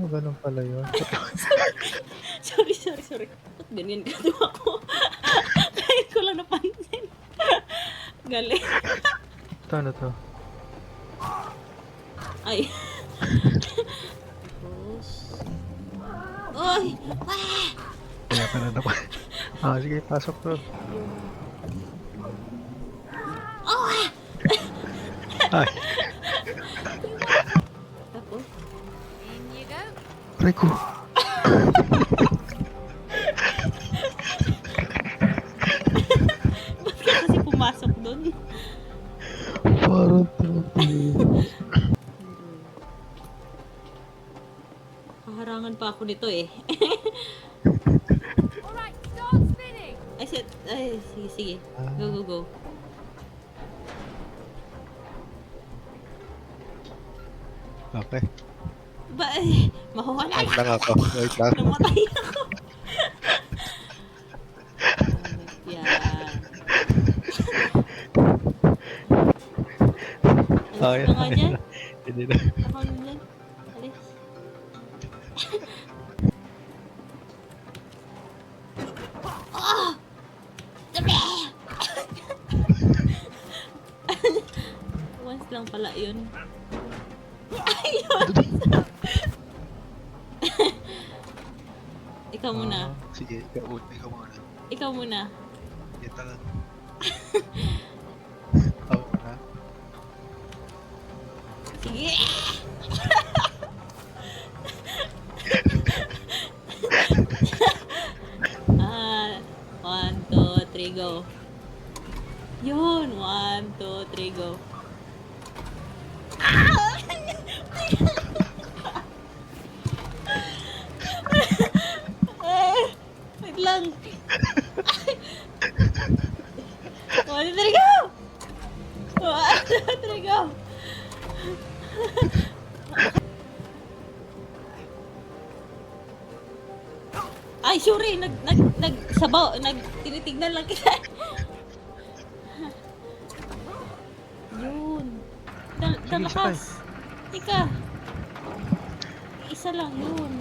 ganun pala yun. Sorry. Ba't ganyan ginawa ko? Ngayon ko lang napansin. Galing. Ito, ano 'to? Ay. Tapos Uy! Ah! Kaya pala naman. Sige pasok bro. Oh! Ah! Ay, Tapos? aray ko. Ba't ka kasi pumasok dun? Parang tinatingin. Haharangan pa ako nito eh. Alright, start spinning! Ay, sige. Go. Okay. Mahuwala Wait lang ako. Wait lang. Namatay ako. Yan. Okay. Alis ka nga dyan. Hindi na. Ako na dyan. Alis. Oh! Dami! Once lang pala yun. Ayun! Ikaw muna. Sige, ikaw muna. Ikaw muna. Ito lang. Ikaw muna. Sige! Ah, 1, 2, 3, go. Yun, 1, 2, 3, go. Wait lang. 1, 2, 3, go! 1, 2, 3, go! Ay, sorry, tinitignan lang kita. Yun. Sige, isa pa Dalakas. Tika. Isa lang yun.